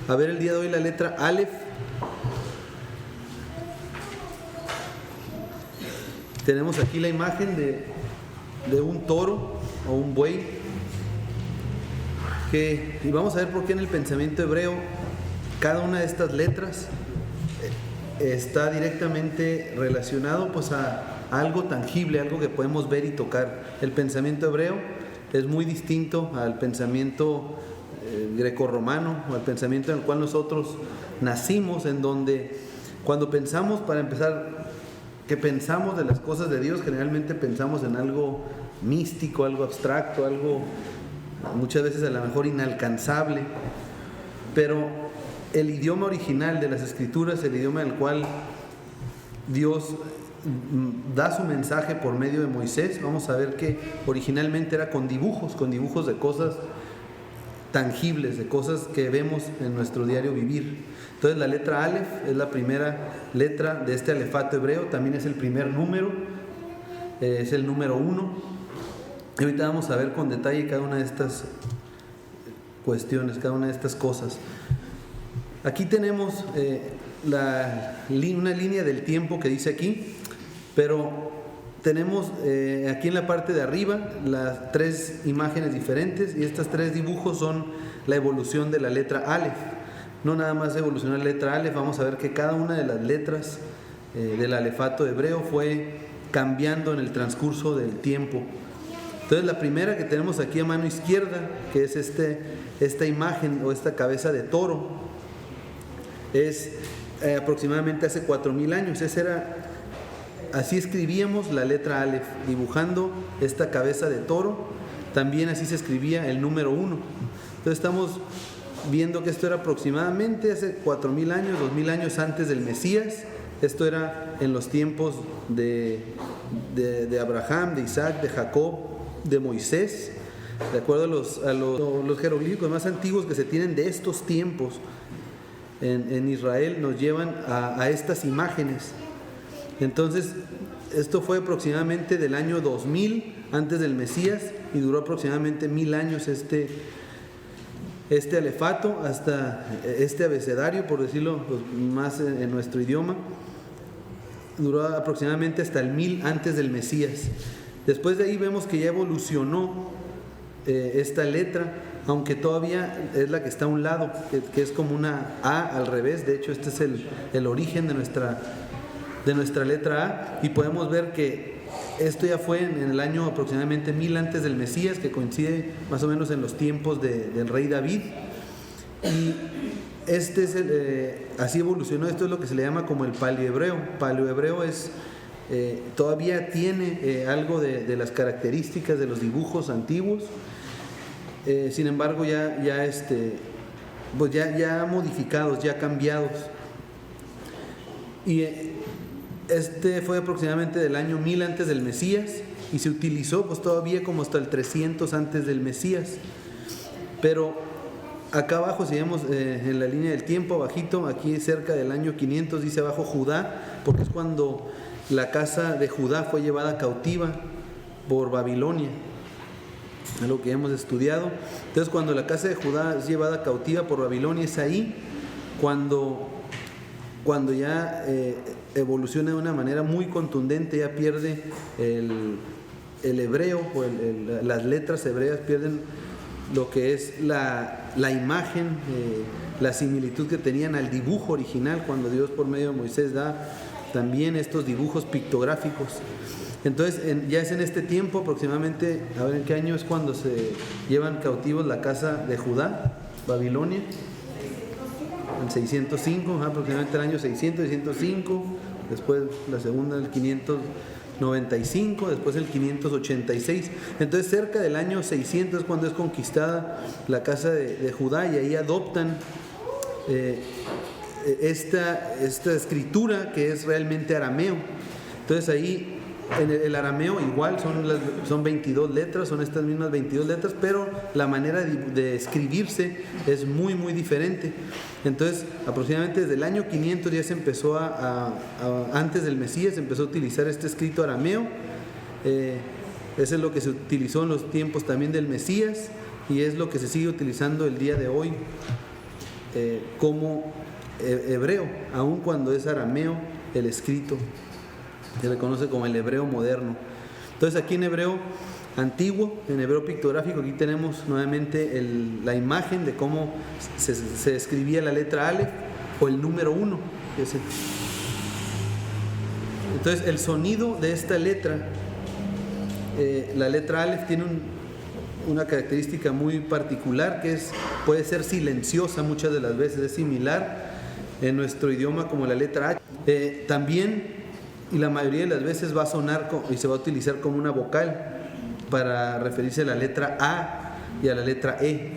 a ver el día de hoy la letra Aleph. Tenemos aquí la imagen de un toro o un buey. Y vamos a ver por qué en el pensamiento hebreo cada una de estas letras está directamente relacionado pues a algo tangible, algo que podemos ver y tocar. El pensamiento hebreo es muy distinto al pensamiento grecorromano o al pensamiento en el cual nosotros nacimos, en donde cuando pensamos, para empezar, que pensamos de las cosas de Dios, generalmente pensamos en algo místico, algo abstracto, algo muchas veces a lo mejor inalcanzable, pero el idioma original de las Escrituras, el idioma en el cual Dios da su mensaje por medio de Moisés, vamos a ver que originalmente era con dibujos de cosas tangibles, de cosas que vemos en nuestro diario vivir. Entonces la letra Aleph es la primera letra de este alefato hebreo, también es el primer número, es el número 1. Y ahorita vamos a ver con detalle cada una de estas cuestiones, cada una de estas cosas. Aquí tenemos una línea del tiempo que dice aquí, pero tenemos aquí en la parte de arriba las 3 imágenes diferentes, y estos 3 dibujos son la evolución de la letra Aleph. No nada más evolucionó la letra Aleph, vamos a ver que cada una de las letras del alefato hebreo fue cambiando en el transcurso del tiempo. Entonces la primera que tenemos aquí a mano izquierda, que es esta imagen o esta cabeza de toro, es aproximadamente hace 4000 años. Así escribíamos la letra Aleph, dibujando esta cabeza de toro. También así se escribía el número 1. Entonces estamos viendo que esto era aproximadamente hace 4000 años, 2000 años antes del Mesías. Esto era en los tiempos de Abraham, de Isaac, de Jacob, de Moisés. De acuerdo a los jeroglíficos más antiguos que se tienen de estos tiempos en Israel, nos llevan a estas imágenes. Entonces esto fue aproximadamente del año 2000 antes del Mesías, y duró aproximadamente 1000 años este alefato, hasta este abecedario, por decirlo pues, más en nuestro idioma, duró aproximadamente hasta el 1000 antes del Mesías. Después de ahí vemos que ya evolucionó esta letra, aunque todavía es la que está a un lado, que es como una A al revés. De hecho este es el origen de nuestra letra A, y podemos ver que esto ya fue en el año aproximadamente 1000 antes del Mesías, que coincide más o menos en los tiempos del rey David. Y así evolucionó. Esto es lo que se le llama como el paleohebreo. Paleohebreo todavía tiene algo de las características de los dibujos antiguos. Sin embargo ya modificados, ya cambiados. Y este fue aproximadamente del año 1000 antes del Mesías, y se utilizó pues todavía como hasta el 300 antes del Mesías. Pero acá abajo, si vemos en la línea del tiempo, abajito, aquí cerca del año 500, dice abajo Judá, porque es cuando la casa de Judá fue llevada cautiva por Babilonia, es lo que hemos estudiado. Entonces cuando la casa de Judá es llevada cautiva por Babilonia, es ahí cuando ya evoluciona de una manera muy contundente, ya pierde el hebreo, o las letras hebreas pierden lo que es la imagen, la similitud que tenían al dibujo original, cuando Dios por medio de Moisés da también estos dibujos pictográficos. Entonces ya es en este tiempo aproximadamente, a ver en qué año es cuando se llevan cautivos la casa de Judá, Babilonia, en 605, aproximadamente el año 605, después la segunda el 595, después el 586. Entonces cerca del año 600 es cuando es conquistada la casa de Judá, y ahí adoptan esta escritura que es realmente arameo. Entonces ahí en el arameo igual son 22 letras, son estas mismas 22 letras, pero la manera de escribirse es muy muy diferente. Entonces aproximadamente desde el año 500 ya se empezó antes del Mesías, se empezó a utilizar este escrito arameo. Eso es lo que se utilizó en los tiempos también del Mesías, y es lo que se sigue utilizando el día de hoy. como hebreo, aun cuando es arameo el escrito. Se le conoce como el hebreo moderno. Entonces aquí en hebreo antiguo, en hebreo pictográfico, aquí tenemos nuevamente la imagen de cómo se escribía la letra Aleph o el número 1. Entonces el sonido de esta letra, la letra Aleph tiene una característica muy particular, que puede ser silenciosa muchas de las veces. Es similar en nuestro idioma como la letra H. También, y la mayoría de las veces, va a sonar y se va a utilizar como una vocal para referirse a la letra A y a la letra E.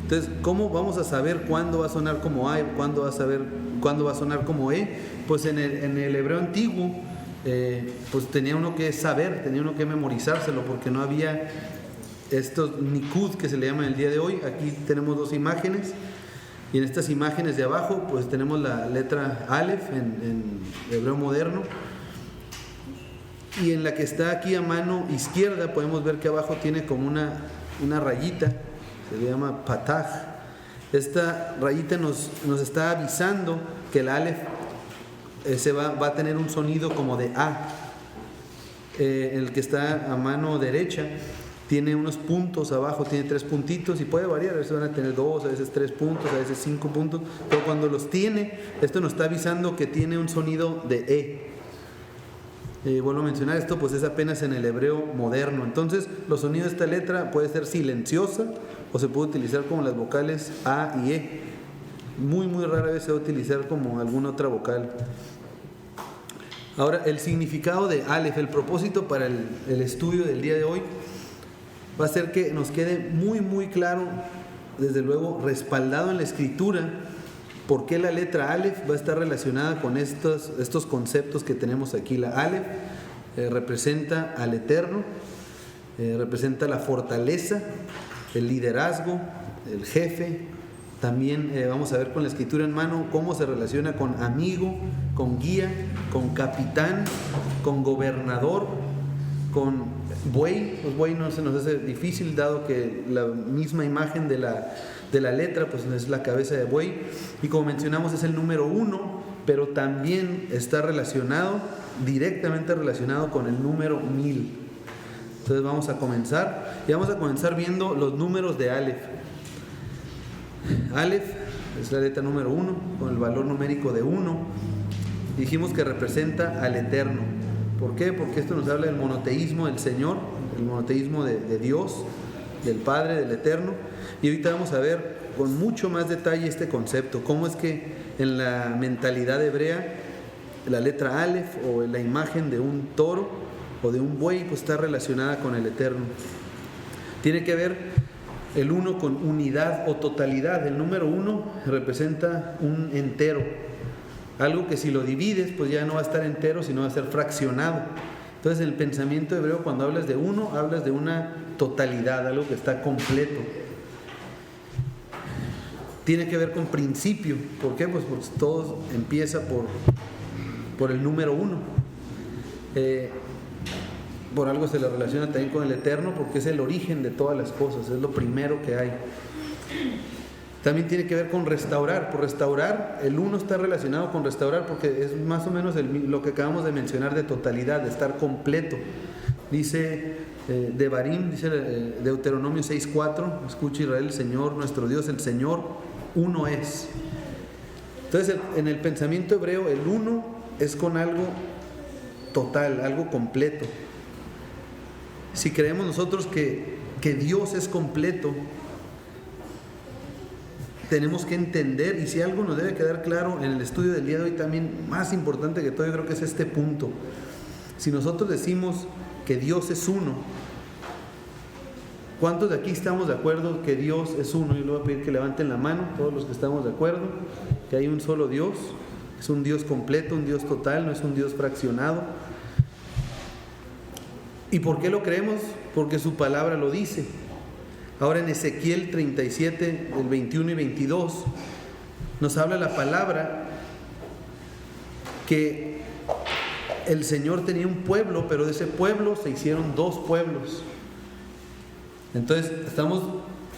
Entonces, ¿cómo vamos a saber cuándo va a sonar como A y cuándo va a sonar como E? Pues en el hebreo antiguo, pues tenía uno que saber, tenía uno que memorizárselo, porque no había estos nikud que se le llaman el día de hoy. Aquí tenemos dos imágenes, y en estas imágenes de abajo pues tenemos la letra Aleph en hebreo moderno, y en la que está aquí a mano izquierda podemos ver que abajo tiene como una rayita, se le llama pataj. Esta rayita nos está avisando que el Aleph va a tener un sonido como de A. El que está a mano derecha tiene unos puntos abajo, tiene 3 puntitos, y puede variar, a veces van a tener 2, a veces 3 puntos, a veces 5 puntos, pero cuando los tiene, esto nos está avisando que tiene un sonido de E. Vuelvo a mencionar, esto pues es apenas en el hebreo moderno. Entonces los sonidos de esta letra puede ser silenciosa o se puede utilizar como las vocales A y E. Muy muy rara vez se va a utilizar como alguna otra vocal. Ahora, el significado de Aleph, el propósito para el estudio del día de hoy, va a ser que nos quede muy muy claro, desde luego respaldado en la escritura, por qué la letra Aleph va a estar relacionada con estos conceptos que tenemos aquí. La Aleph representa al Eterno, representa la fortaleza, el liderazgo, el jefe. También vamos a ver con la escritura en mano cómo se relaciona con amigo, con guía, con capitán, con gobernador, con buey. Los buey no se nos hace difícil, dado que la misma imagen de la letra pues es la cabeza de buey, y como mencionamos es el número 1, pero también está directamente relacionado con el número 1000. Entonces vamos a comenzar viendo los números de Aleph. Aleph es la letra número 1 con el valor numérico de 1. Dijimos que representa al Eterno. ¿Por qué? Porque esto nos habla del monoteísmo del Señor, el monoteísmo de Dios, del Padre, del Eterno. Y ahorita vamos a ver con mucho más detalle este concepto, cómo es que en la mentalidad hebrea la letra Aleph o la imagen de un toro o de un buey pues está relacionada con el Eterno. Tiene que ver el 1 con unidad o totalidad. El número 1 representa un entero, algo que si lo divides pues ya no va a estar entero, sino va a ser fraccionado. Entonces en el pensamiento hebreo, cuando hablas de 1, hablas de una totalidad, algo que está completo. Tiene que ver con principio. ¿Por qué? Pues porque todo empieza por el número 1. Por algo se le relaciona también con el Eterno, porque es el origen de todas las cosas, es lo primero que hay. También tiene que ver con restaurar. Por restaurar, el 1 está relacionado con restaurar, porque es más o menos lo que acabamos de mencionar de totalidad, de estar completo. Dice Devarim, dice Deuteronomio 6:4, escucha Israel, el Señor nuestro Dios, el Señor uno es. Entonces en el pensamiento hebreo el 1 es con algo total, algo completo. Si creemos nosotros que Dios es completo, tenemos que entender, y si algo nos debe quedar claro en el estudio del día de hoy, también más importante que todo, yo creo que es este punto. Si nosotros decimos que Dios es uno, ¿cuántos de aquí estamos de acuerdo que Dios es uno? Yo le voy a pedir que levanten la mano, todos los que estamos de acuerdo, que hay un solo Dios, es un Dios completo, un Dios total, no es un Dios fraccionado. ¿Y por qué lo creemos? Porque su palabra lo dice. Ahora en Ezequiel 37, el 21 y 22, nos habla la palabra que el Señor tenía un pueblo, pero de ese pueblo se hicieron 2 pueblos. Entonces estamos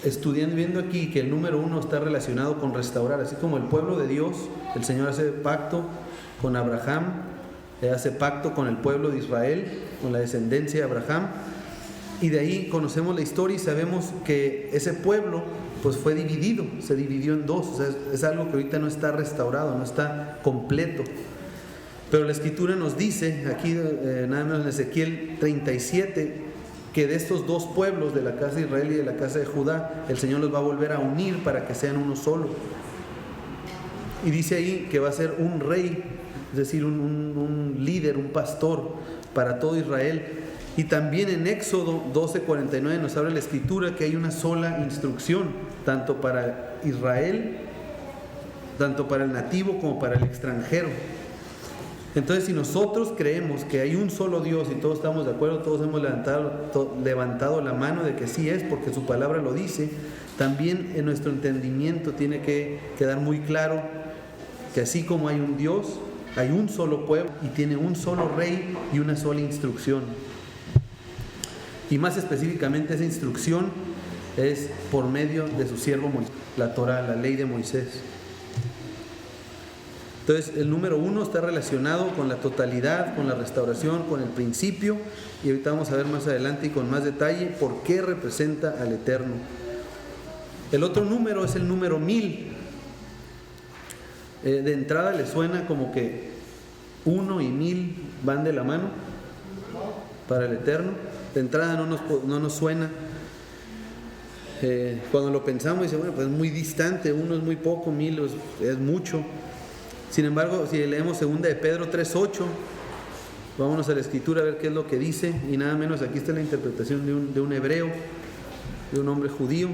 estudiando, viendo aquí que el número 1 está relacionado con restaurar, así como el pueblo de Dios, el Señor hace pacto con Abraham, hace pacto con el pueblo de Israel, con la descendencia de Abraham, y de ahí conocemos la historia y sabemos que ese pueblo pues fue dividido, se dividió en dos, o sea, es algo que ahorita no está restaurado, no está completo. Pero la Escritura nos dice, aquí nada menos en Ezequiel 37, que de estos dos pueblos, de la casa de Israel y de la casa de Judá, el Señor los va a volver a unir para que sean uno solo. Y dice ahí que va a ser un rey, es decir, un líder, un pastor para todo Israel. Y también en Éxodo 12:49 nos habla la Escritura que hay una sola instrucción, tanto para Israel, tanto para el nativo como para el extranjero. Entonces, si nosotros creemos que hay un solo Dios y todos estamos de acuerdo, todos hemos levantado la mano de que sí es, porque su palabra lo dice, también en nuestro entendimiento tiene que quedar muy claro que así como hay un Dios, hay un solo pueblo y tiene un solo rey y una sola instrucción. Y más específicamente esa instrucción es por medio de su siervo Moisés, la Torá, la ley de Moisés. Entonces el número 1 está relacionado con la totalidad, con la restauración, con el principio, y ahorita vamos a ver más adelante y con más detalle por qué representa al Eterno. El otro número es el número 1000. De entrada le suena como que 1 y 1000 van de la mano para el Eterno. De entrada no nos suena. Cuando lo pensamos dice, bueno, pues es muy distante, 1 es muy poco, 1000 es mucho. Sin embargo, si leemos 2 de Pedro 3:8, vámonos a la Escritura a ver qué es lo que dice, y nada menos aquí está la interpretación de un hebreo, de un hombre judío,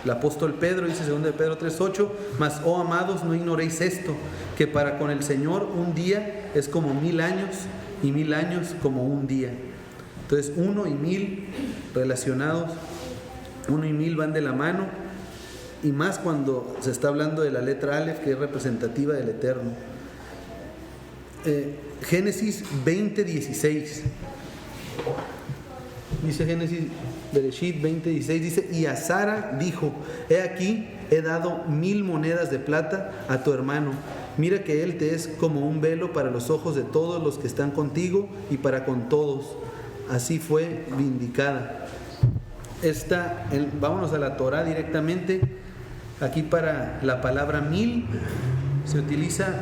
el apóstol Pedro, dice 2 de Pedro 3:8, mas, oh amados, no ignoréis esto, que para con el Señor un día es como 1000 años, y 1000 años como un día. Entonces 1 y 1000 relacionados, 1 y 1000 van de la mano, y más cuando se está hablando de la letra Aleph, que es representativa del Eterno. Génesis 20:16 dice, Génesis Bereshit 20:16 dice, y a Sara dijo, he aquí, he dado 1000 monedas de plata a tu hermano, mira que él te es como un velo para los ojos de todos los que están contigo y para con todos. Así fue vindicada. Vámonos a la Torá directamente. Aquí para la palabra 1000 se utiliza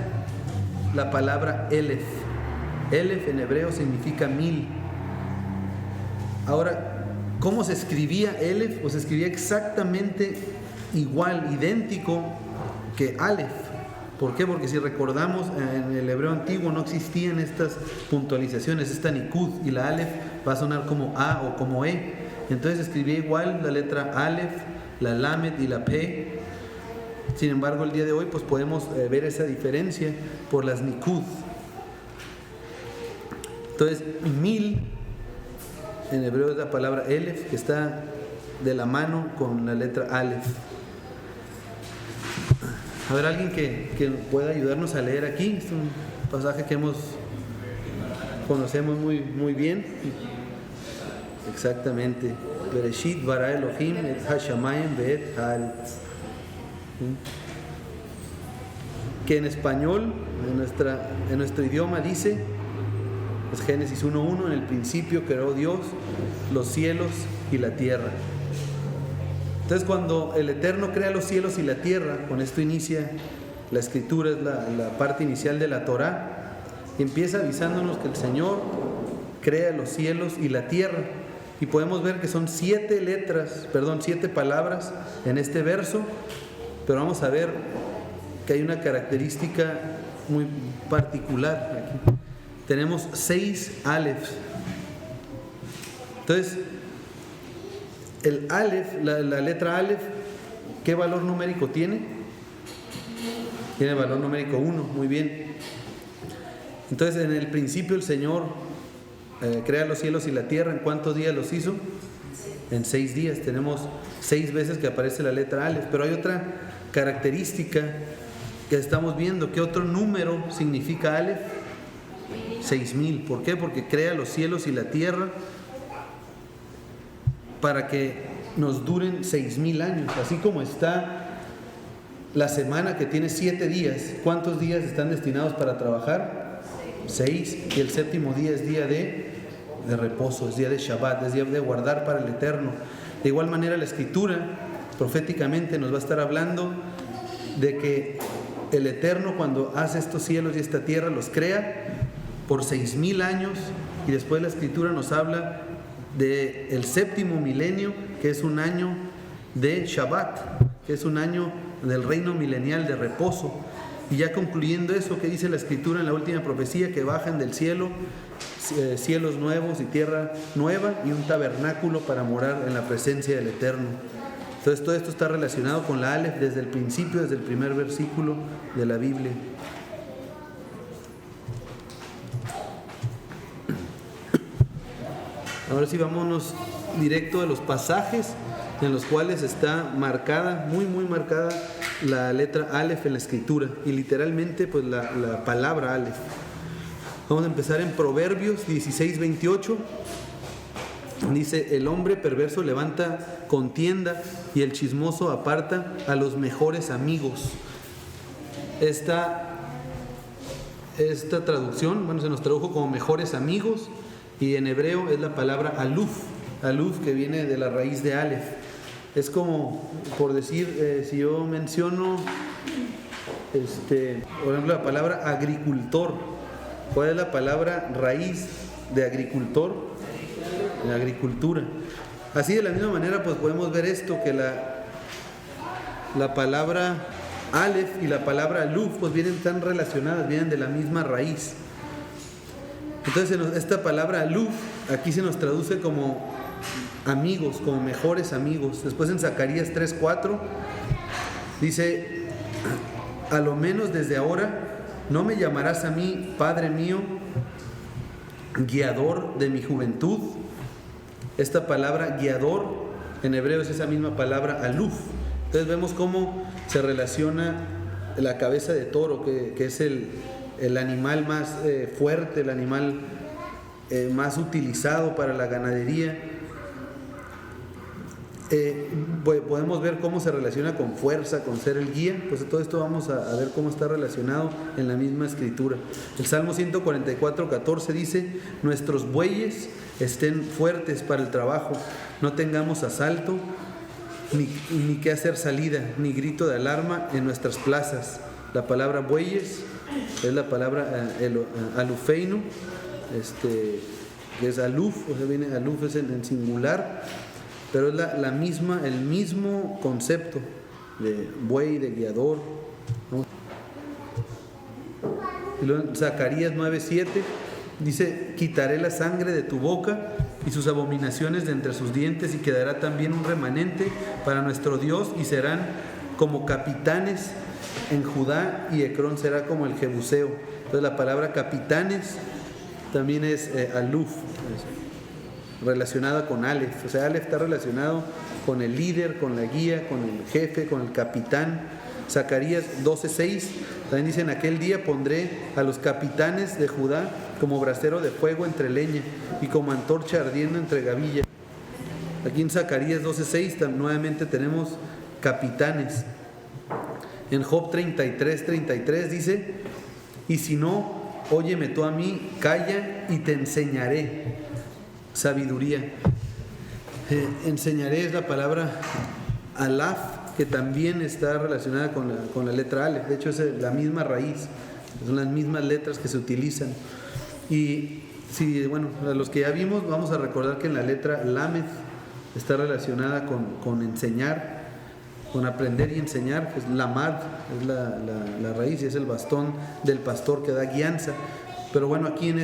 la palabra Elef. Elef en hebreo significa 1000. Ahora, ¿cómo se escribía Elef? Pues se escribía exactamente igual, idéntico que Aleph. ¿Por qué? Porque si recordamos, en el hebreo antiguo no existían estas puntualizaciones, esta nikud, y la Aleph va a sonar como A o como E. Entonces se escribía igual la letra Aleph, la Lamed y la P. Sin embargo, el día de hoy pues podemos ver esa diferencia por las nikud. Entonces, 1000 en hebreo es la palabra Elef, que está de la mano con la letra Aleph. A ver, alguien que pueda ayudarnos a leer aquí. Es un pasaje que conocemos muy bien. Exactamente. Bereshit bara Elohim et hashamayim ve'et haaretz. Que en español, en nuestro idioma dice, es Génesis 1:1, en el principio creó Dios los cielos y la tierra. Entonces, cuando el Eterno crea los cielos y la tierra, con esto inicia la Escritura, es la parte inicial de la Torá, empieza avisándonos que el Señor crea los cielos y la tierra. Y podemos ver que son 7 palabras en este verso, pero vamos a ver que hay una característica muy particular aquí. Tenemos 6 alefs. Entonces, el alef, la letra alef, ¿qué valor numérico tiene? Tiene valor numérico 1, muy bien. Entonces, en el principio el Señor crea los cielos y la tierra. ¿En cuántos días los hizo? En 6 días. Tenemos 6 veces que aparece la letra alef. Pero hay otra característica que estamos viendo. ¿Qué otro número significa alef? 6000. ¿Por qué? Porque crea los cielos y la tierra para que nos duren 6,000 años, así como está la semana que tiene 7 días. ¿Cuántos días están destinados para trabajar? 6. Y el séptimo día es día de reposo, es día de Shabbat, es día de guardar para el Eterno. De igual manera la Escritura proféticamente nos va a estar hablando de que el Eterno, cuando hace estos cielos y esta tierra, los crea por 6,000 años, y después la Escritura nos habla del séptimo milenio, que es un año de Shabbat, que es un año del reino milenial de reposo. Y ya concluyendo eso, que dice la Escritura en la última profecía, que bajan del cielo cielos nuevos y tierra nueva y un tabernáculo para morar en la presencia del Eterno. Entonces todo esto está relacionado con la Aleph desde el principio, desde el primer versículo de la Biblia. Ahora sí, vámonos directo a los pasajes en los cuales está marcada, muy marcada, la letra Aleph en la Escritura, y literalmente pues la palabra Aleph. Vamos a empezar en Proverbios 16:28. Dice: el hombre perverso levanta contienda y el chismoso aparta a los mejores amigos. Esta traducción, bueno, se nos tradujo como mejores amigos, y en hebreo es la palabra aluf, que viene de la raíz de Aleph. Es como, por decir, si yo menciono, por ejemplo, la palabra agricultor. ¿Cuál es la palabra raíz de agricultor? La agricultura. Así, de la misma manera, pues podemos ver esto, que la palabra Aleph y la palabra Aluf pues vienen tan relacionadas, vienen de la misma raíz. Entonces esta palabra Aluf aquí se nos traduce como amigos, como mejores amigos. Después en Zacarías 3:4 dice: a lo menos desde ahora no me llamarás a mí, Padre mío, guiador de mi juventud. Esta palabra guiador en hebreo es esa misma palabra aluf. Entonces vemos cómo se relaciona la cabeza de toro, que es el animal más fuerte, el animal más utilizado para la ganadería. Podemos ver cómo se relaciona con fuerza, con ser el guía. Pues todo esto vamos a ver cómo está relacionado en la misma Escritura. El Salmo 144:14 dice: nuestros bueyes estén fuertes para el trabajo, no tengamos asalto, ni que hacer salida, ni grito de alarma en nuestras plazas. La palabra bueyes es la palabra alufeinu, que es aluf, o sea, viene aluf es en singular, pero es el mismo concepto de buey, de guiador, ¿no? Y luego en Zacarías 9:7 dice: quitaré la sangre de tu boca y sus abominaciones de entre sus dientes, y quedará también un remanente para nuestro Dios, y serán como capitanes en Judá, y Ecrón será como el Jebuseo. Entonces la palabra capitanes también es aluf, relacionada con Aleph. O sea, Aleph está relacionado con el líder, con la guía, con el jefe, con el capitán. Zacarías 12:6 también dice: en aquel día pondré a los capitanes de Judá como brasero de fuego entre leña y como antorcha ardiendo entre gavilla. Aquí en Zacarías 12:6 nuevamente tenemos capitanes. En Job 33:33 dice: y si no, óyeme tú a mí, calla y te enseñaré sabiduría. Enseñaré es la palabra alaf, que también está relacionada con la letra Aleph. De hecho es la misma raíz, son las mismas letras que se utilizan. Y a los que ya vimos, vamos a recordar que en la letra Lamed está relacionada con enseñar, con aprender y enseñar, pues Lamad es la raíz y es el bastón del pastor que da guianza. Pero bueno, aquí en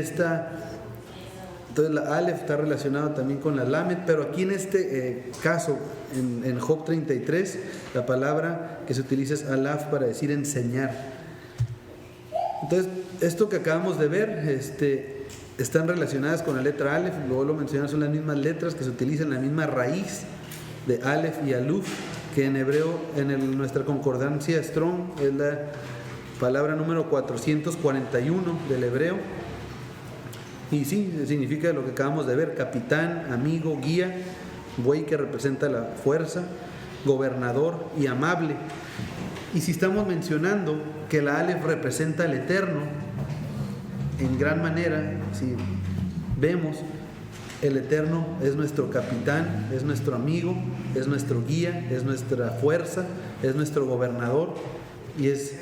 entonces la Aleph está relacionada también con la Lamed, pero aquí en este caso, en Job 33, la palabra que se utiliza es alaf para decir enseñar. Entonces, esto que acabamos de ver, están relacionadas con la letra Aleph, luego lo mencionamos, son las mismas letras que se utilizan, la misma raíz de Aleph y Aluf, que en hebreo, en nuestra concordancia Strong, es la palabra número 441 del hebreo. Y sí, significa lo que acabamos de ver: capitán, amigo, guía. buey que representa la fuerza, gobernador y amable. Y si estamos mencionando que la Aleph representa al Eterno, en gran manera, si vemos, el Eterno es nuestro capitán, es nuestro amigo, es nuestro guía, es nuestra fuerza, es nuestro gobernador y es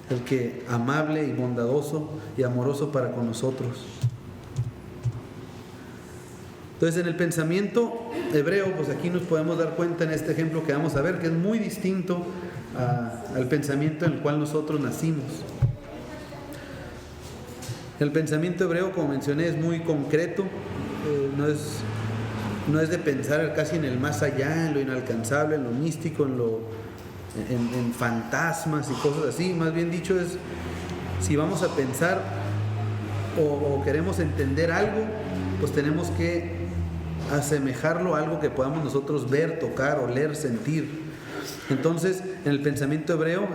el que amable y bondadoso y amoroso para con nosotros. Entonces, en el pensamiento hebreo, pues aquí nos podemos dar cuenta en este ejemplo que vamos a ver, que es muy distinto al pensamiento en el cual nosotros nacimos. El pensamiento hebreo, como mencioné, es muy concreto, no es de pensar casi en el más allá, en lo inalcanzable, en lo místico, en fantasmas y cosas así. Más bien dicho, es si vamos a pensar o queremos entender algo, pues tenemos que asemejarlo a algo que podamos nosotros ver, tocar, oler, sentir. Entonces, en el pensamiento hebreo,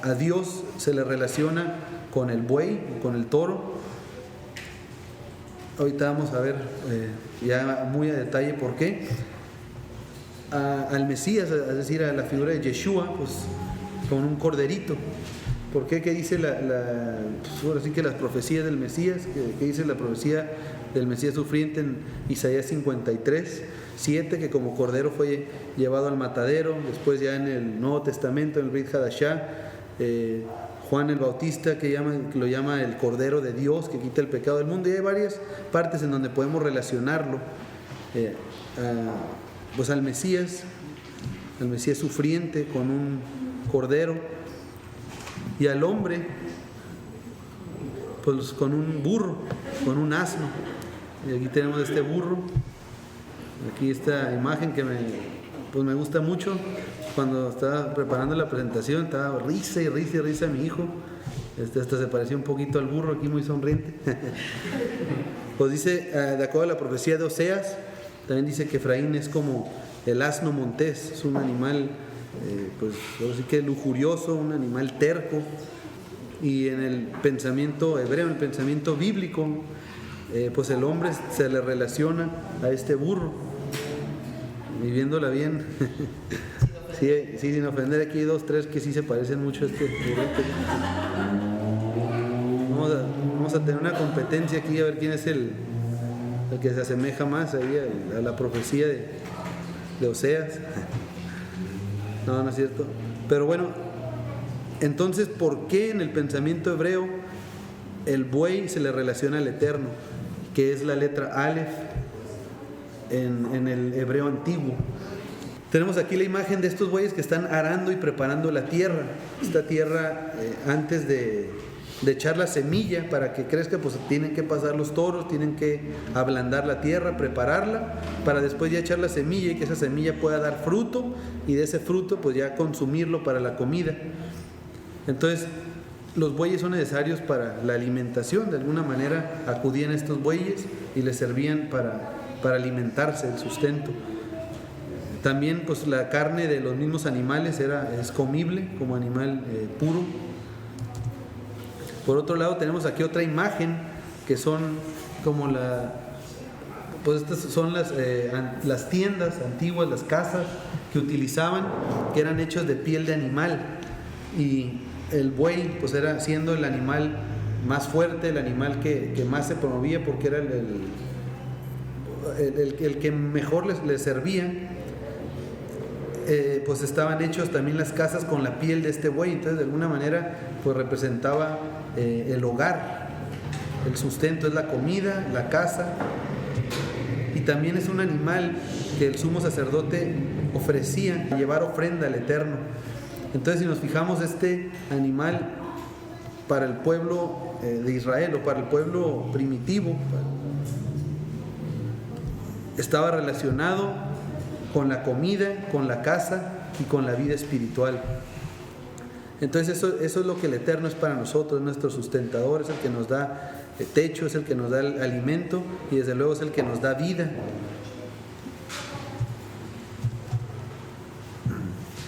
a Dios se le relaciona con el buey, con el toro. Ahorita vamos a ver ya muy a detalle por qué. Al Mesías, es decir, a la figura de Yeshua, pues con un corderito. ¿Por qué? ¿Qué dice pues ahora sí que las profecías del Mesías? ¿Qué dice la profecía del Mesías sufriente en Isaías 53:7? Que como cordero fue llevado al matadero. Después ya en el Nuevo Testamento, en el Brit Hadashah, Juan el Bautista que lo llama el Cordero de Dios que quita el pecado del mundo. Y hay varias partes en donde podemos relacionarlo pues al Mesías sufriente con un cordero, y al hombre pues con un burro, con un asno. Y aquí tenemos este burro, aquí esta imagen que me gusta mucho. Cuando estaba preparando la presentación estaba risa y risa mi hijo, hasta se parecía un poquito al burro, aquí muy sonriente. Pues dice, de acuerdo a la profecía de Oseas, también dice que Efraín es como el asno montés, es un animal pues así que lujurioso, un animal terco. Y en el pensamiento hebreo, en el pensamiento bíblico, pues el hombre se le relaciona a este burro. Y viéndola bien, sí, sin ofender, aquí hay 2, 3 que sí se parecen mucho a este burrito. Vamos a tener una competencia aquí a ver quién es el que se asemeja más ahí a la profecía de Oseas. No es cierto. Pero bueno, entonces, ¿por qué en el pensamiento hebreo el buey se le relaciona al Eterno, que es la letra Aleph en el hebreo antiguo? Tenemos aquí la imagen de estos bueyes que están arando y preparando la tierra. Esta tierra, antes de echar la semilla para que crezca, pues tienen que pasar los toros, tienen que ablandar la tierra, prepararla, para después ya echar la semilla y que esa semilla pueda dar fruto, y de ese fruto pues ya consumirlo para la comida. Entonces, los bueyes son necesarios para la alimentación. De alguna manera acudían estos bueyes y les servían para alimentarse, el sustento. También pues la carne de los mismos animales es comible como animal puro. Por otro lado, tenemos aquí otra imagen que son como pues estas son las tiendas antiguas, las casas que utilizaban, que eran hechas de piel de animal. Y el buey pues era siendo el animal más fuerte, el animal que más se promovía, porque era el que mejor les servía. Pues estaban hechos también las casas con la piel de este buey. Entonces de alguna manera pues representaba el hogar, el sustento, es la comida, la casa. Y también es un animal que el sumo sacerdote ofrecía a llevar ofrenda al Eterno. Entonces, si nos fijamos, este animal para el pueblo de Israel, o para el pueblo primitivo, estaba relacionado con la comida, con la casa y con la vida espiritual. Entonces eso es lo que el Eterno es para nosotros, es nuestro sustentador, es el que nos da el techo, es el que nos da el alimento, y desde luego es el que nos da vida.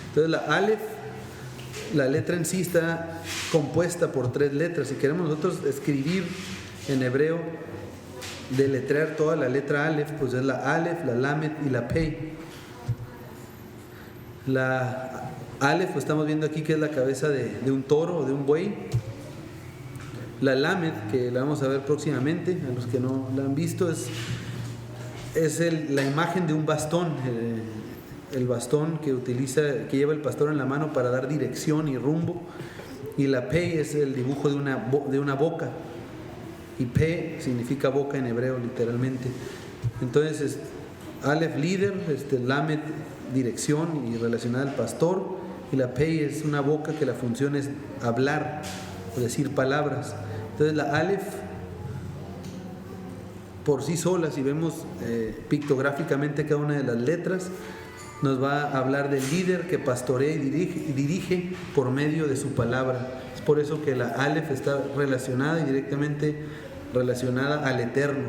Entonces la Aleph, la letra en sí, está compuesta por 3 letras. Si queremos nosotros escribir en hebreo deletrear toda la letra Aleph, pues es la Aleph, la Lamed y la Pei. La Aleph, pues estamos viendo aquí que es la cabeza de un toro o de un buey. La Lamed, que la vamos a ver próximamente, a los que no la han visto, es la imagen de un bastón, el bastón que lleva el pastor en la mano para dar dirección y rumbo. Y la Pei es el dibujo de una boca, y Pe significa boca en hebreo literalmente. Entonces Aleph líder, Lamed dirección y relacionada al pastor, y la Pei es una boca que la función es hablar o decir palabras. Entonces la Aleph por sí sola, si vemos pictográficamente cada una de las letras, nos va a hablar del líder que pastorea y dirige por medio de su palabra. Es por eso que la Aleph está relacionada y directamente relacionada al Eterno.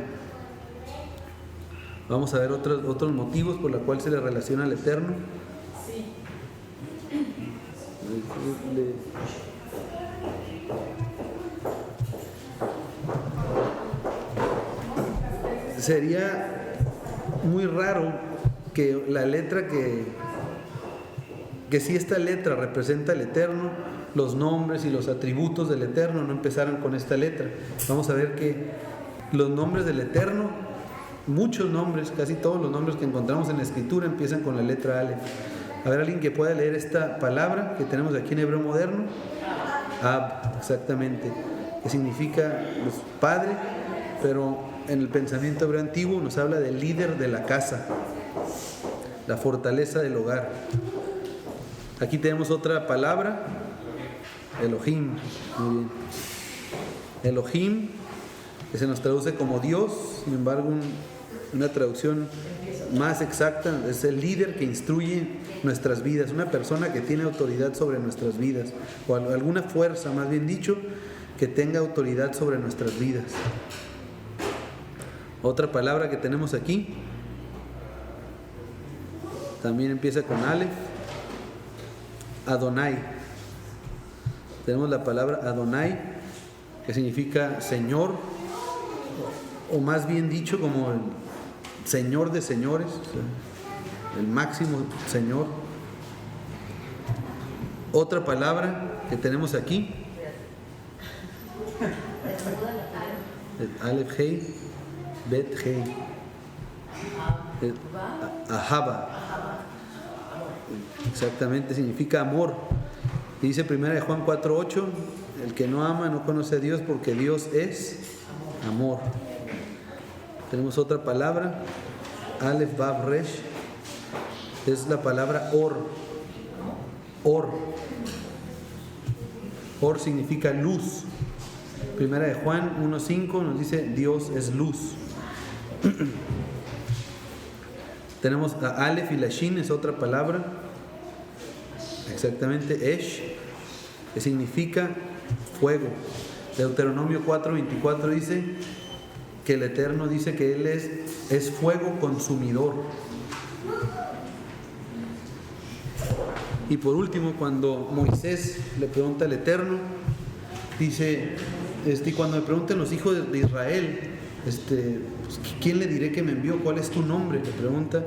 Vamos a ver otros motivos por los cuales se le relaciona al Eterno. Sería muy raro que la letra que si esta letra representa al Eterno, los nombres y los atributos del Eterno no empezaran con esta letra. Vamos a ver que los nombres del Eterno, muchos nombres, casi todos los nombres que encontramos en la Escritura empiezan con la letra Aleph. A ver, alguien que pueda leer esta palabra que tenemos aquí en hebreo moderno. Ab, exactamente, que significa pues, padre, pero en el pensamiento hebreo antiguo nos habla del líder de la casa, la fortaleza del hogar. Aquí tenemos otra palabra, Elohim. Muy bien. Elohim, que se nos traduce como Dios, sin embargo una traducción más exacta es el líder que instruye nuestras vidas, una persona que tiene autoridad sobre nuestras vidas, o alguna fuerza, más bien dicho, que tenga autoridad sobre nuestras vidas. Otra palabra que tenemos aquí también empieza con Aleph, Adonai. Tenemos la palabra Adonai, que significa Señor, o más bien dicho como el Señor de señores, el máximo Señor. Otra palabra que tenemos aquí, Aleph Hei, Bet Hei, Ahaba, exactamente, significa amor. Y dice 1 Juan 4:8, el que no ama no conoce a Dios porque Dios es amor. Tenemos otra palabra, Aleph Vav Resh, es la palabra Or. Or significa luz. 1 Juan 1:5 nos dice Dios es luz. Tenemos a Aleph y la Shin, es otra palabra, exactamente Esh, que significa fuego. Deuteronomio 4:24 dice que el Eterno dice que Él es fuego consumidor. Y por último, cuando Moisés le pregunta al Eterno, dice, cuando me pregunten los hijos de Israel, pues, ¿quién le diré que me envió? ¿Cuál es tu nombre? Le pregunta.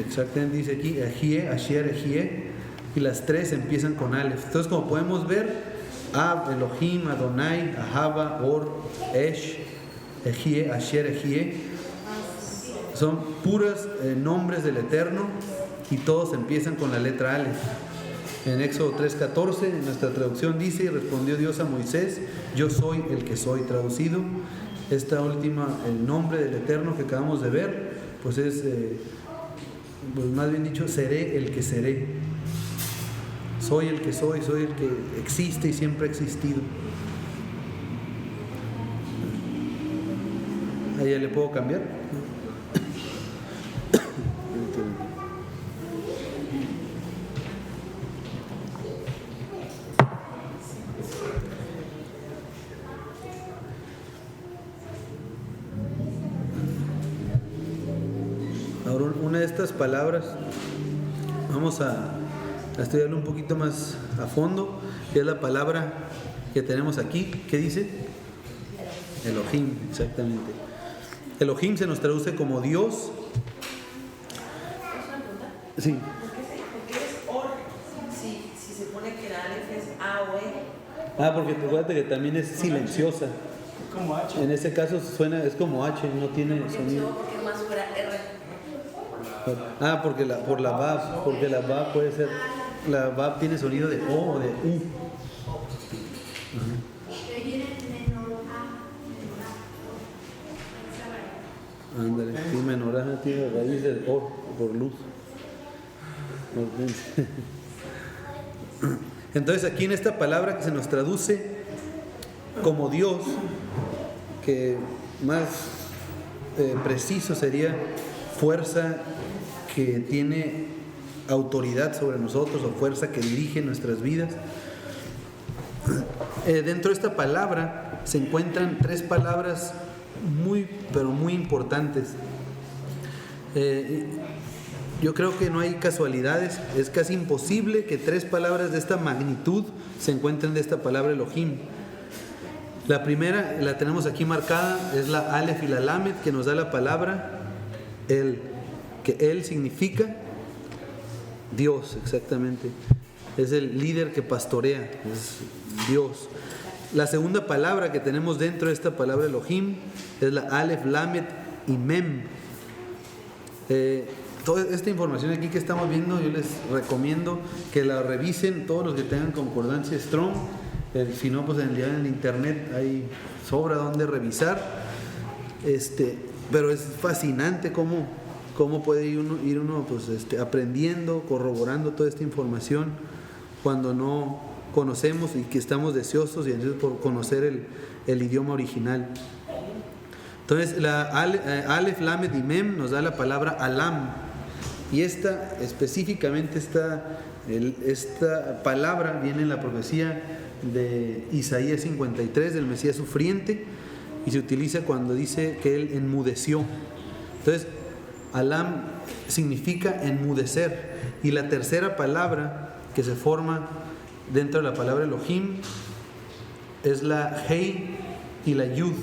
Exactamente, dice aquí, Ejie, Asher, Ejie, y las tres empiezan con Aleph. Entonces, como podemos ver, Ab, Elohim, Adonai, Ahava, Or, Esh, Ejie, Asher, Ejie, son puros nombres del Eterno y todos empiezan con la letra Aleph. En Éxodo 3:14, en nuestra traducción dice, y respondió Dios a Moisés, yo soy el que soy. Traducido, esta última, el nombre del Eterno que acabamos de ver, pues es, pues más bien dicho, seré el que seré. Soy el que soy el que existe y siempre ha existido. ¿Ahí ya le puedo cambiar? Ahora, una de estas palabras vamos a estudiarlo un poquito más a fondo, que es la palabra que tenemos aquí. ¿Qué dice? Elohim, exactamente. Elohim se nos traduce como Dios. Sí. ¿Por qué es Or? Si se pone que la Aleph es A o E. Porque acuérdate que también es silenciosa. Como H. En ese caso suena, es como H, no tiene sonido. Porque más fuera R. Porque la Bab puede ser, la Bab tiene sonido de O o de U. Ándale, sí, menorá tiene raíz de O, por luz. Entonces aquí en esta palabra que se nos traduce como Dios, que más preciso sería fuerza que tiene autoridad sobre nosotros o fuerza que dirige nuestras vidas. Dentro de esta palabra se encuentran tres palabras pero muy importantes. Yo creo que no hay casualidades, es casi imposible que tres palabras de esta magnitud se encuentren de esta palabra Elohim. La primera, la tenemos aquí marcada, es la Aleph y la Lamed, que nos da la palabra El, que El significa Dios, exactamente. Es el líder que pastorea, es Dios. La segunda palabra que tenemos dentro de esta palabra Elohim es la Aleph, Lamed y Mem. Toda esta información aquí que estamos viendo, yo les recomiendo que la revisen todos los que tengan concordancia Strong. Si no, pues en el internet hay sobra donde revisar. Pero es fascinante cómo puede ir uno pues, aprendiendo, corroborando toda esta información cuando no conocemos y que estamos deseosos y ansiosos por conocer el idioma original. Entonces, la Aleph, Lamed y Mem nos da la palabra Alam. Y específicamente esta palabra viene en la profecía de Isaías 53, del Mesías sufriente, y se utiliza cuando dice que él enmudeció. Entonces, Alam significa enmudecer. Y la tercera palabra que se forma dentro de la palabra Elohim es la Hei y la Yud,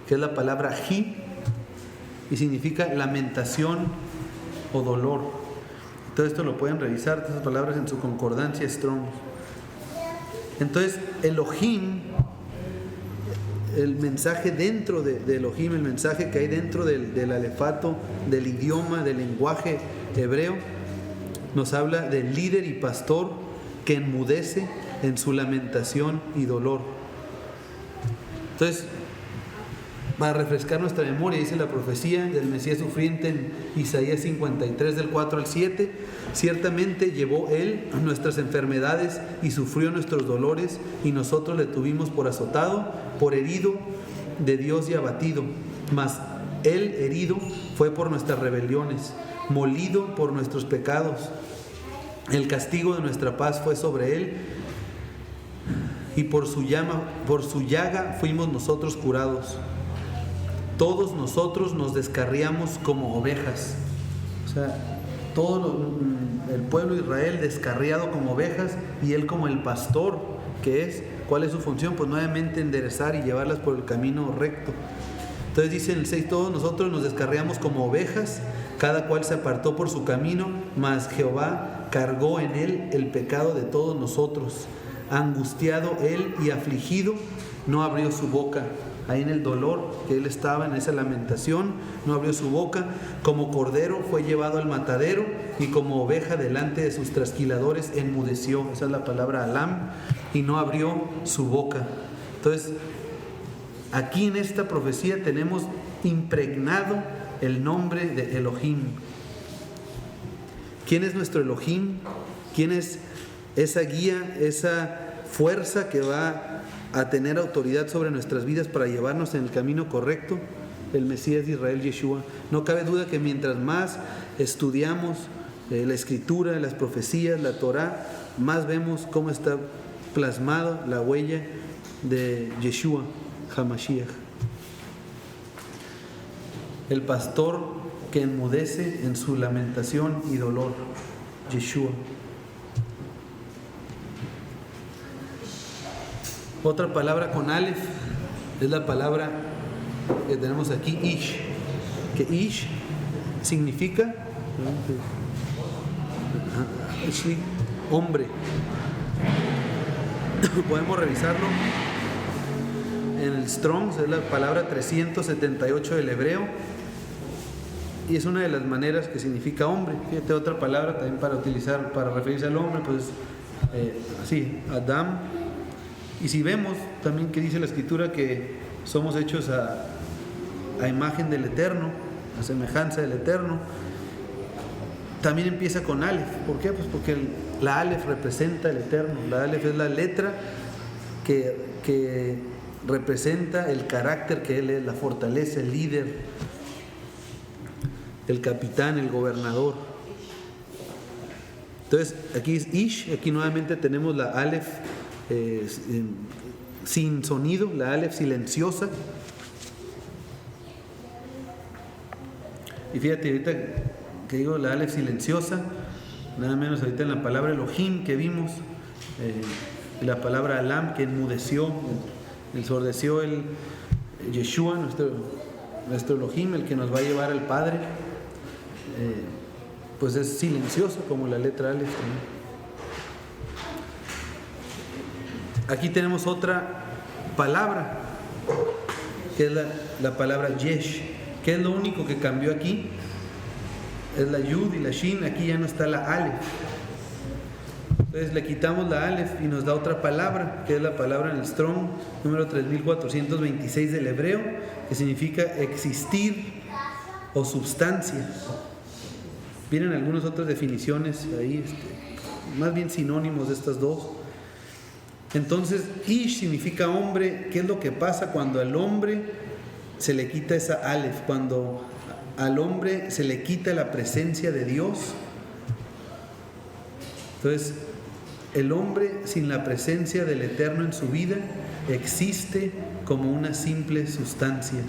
que es la palabra Hi, y significa lamentación o dolor. Todo esto lo pueden revisar, estas palabras en su concordancia Strong. Entonces, Elohim, el mensaje dentro de Elohim, el mensaje que hay dentro del alefato, del idioma, del lenguaje hebreo, nos habla del líder y pastor que enmudece en su lamentación y dolor. Entonces, para refrescar nuestra memoria, dice la profecía del Mesías sufriente en Isaías 53, del 4 al 7, ciertamente llevó Él nuestras enfermedades y sufrió nuestros dolores, y nosotros le tuvimos por azotado, por herido de Dios y abatido. Mas Él herido fue por nuestras rebeliones, molido por nuestros pecados. El castigo de nuestra paz fue sobre Él, y por su llaga fuimos nosotros curados. Todos nosotros nos descarriamos como ovejas. O sea, todo el pueblo de Israel descarriado como ovejas, y Él como el pastor que es. ¿Cuál es su función? Pues nuevamente enderezar y llevarlas por el camino recto. Entonces dice en el 6, todos nosotros nos descarriamos como ovejas, cada cual se apartó por su camino, mas Jehová cargó en Él el pecado de todos nosotros. Angustiado Él y afligido, no abrió su boca. Ahí en el dolor que Él estaba, en esa lamentación, no abrió su boca. Como cordero fue llevado al matadero, y como oveja delante de sus trasquiladores enmudeció. Esa es la palabra Alam, y no abrió su boca. Entonces, aquí en esta profecía tenemos impregnado el nombre de Elohim. ¿Quién es nuestro Elohim? ¿Quién es esa guía, esa fuerza que va a tener autoridad sobre nuestras vidas para llevarnos en el camino correcto? El Mesías de Israel, Yeshua. No cabe duda que mientras más estudiamos la Escritura, las profecías, la Torah, más vemos cómo está plasmada la huella de Yeshua HaMashiach, el pastor que enmudece en su lamentación y dolor. Yeshua. Otra palabra con Aleph es la palabra que tenemos aquí, Ish, que Ish significa hombre. Podemos revisarlo en el Strong's, es la palabra 378 del hebreo, y es una de las maneras que significa hombre. Fíjate, otra palabra también para utilizar, para referirse al hombre, pues así, Adam. Y si vemos también que dice la Escritura que somos hechos a imagen del Eterno, a semejanza del Eterno, también empieza con Aleph. ¿Por qué? Pues porque la Aleph representa el Eterno. La Aleph es la letra que representa el carácter que Él es, la fortaleza, el líder, el capitán, el gobernador. Entonces aquí es Ish, aquí nuevamente tenemos la Aleph sin sonido, la Aleph silenciosa. Y fíjate, ahorita que digo la Aleph silenciosa, nada menos ahorita en la palabra Elohim que vimos, la palabra Alam que enmudeció, ensordeció el Yeshua, nuestro Elohim, el que nos va a llevar al Padre, pues es silencioso como la letra Aleph también. Aquí tenemos otra palabra, que es la palabra Yesh. ¿Qué es lo único que cambió aquí? Es la Yud y la Shin. Aquí ya no está la Aleph. Entonces le quitamos la Aleph y nos da otra palabra, que es la palabra en el Strong, número 3426 del hebreo, que significa existir o substancia. Vienen algunas otras definiciones ahí, más bien sinónimos de estas dos. Entonces, Ish significa hombre. ¿Qué es lo que pasa cuando al hombre se le quita esa Aleph? Cuando al hombre se le quita la presencia de Dios. Entonces, el hombre sin la presencia del Eterno en su vida existe como una simple sustancia.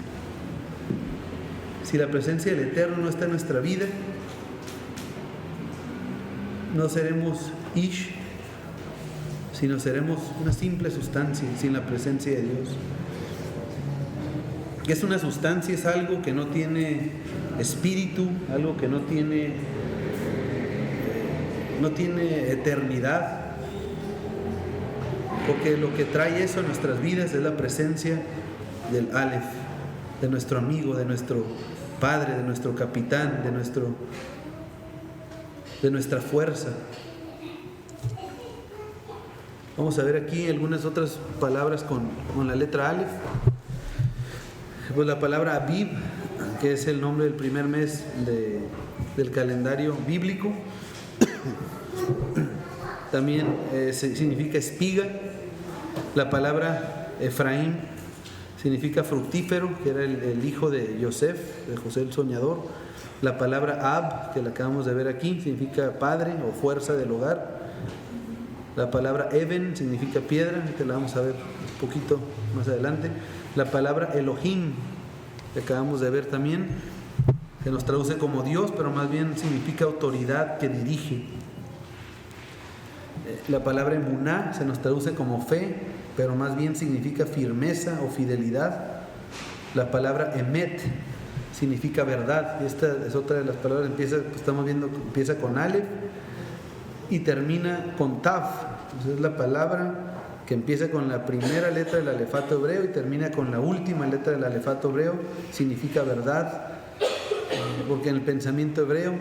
Si la presencia del Eterno no está en nuestra vida, no seremos Ish, sino seremos una simple sustancia sin la presencia de Dios. ¿Qué es una sustancia? Es algo que no tiene espíritu, algo que no tiene eternidad, porque lo que trae eso a nuestras vidas es la presencia del Aleph, de nuestro amigo, de nuestro Padre, de nuestro capitán, de nuestra fuerza. Vamos a ver aquí algunas otras palabras con la letra Aleph. Pues la palabra Abib, que es el nombre del primer mes del calendario bíblico, también significa espiga. La palabra Efraín significa fructífero, que era el hijo de Yosef, de José el soñador. La palabra Ab, que la acabamos de ver aquí, significa padre o fuerza del hogar. La palabra Eben significa piedra, que la vamos a ver un poquito más adelante. La palabra Elohim, que acabamos de ver también, que nos traduce como Dios, pero más bien significa autoridad que dirige. La palabra Emuná se nos traduce como fe, pero más bien significa firmeza o fidelidad. La palabra Emet significa verdad. Esta es otra de las palabras, empieza con Aleph y termina con Tav. Entonces es la palabra que empieza con la primera letra del alefato hebreo y termina con la última letra del alefato hebreo. Significa verdad, porque en el pensamiento hebreo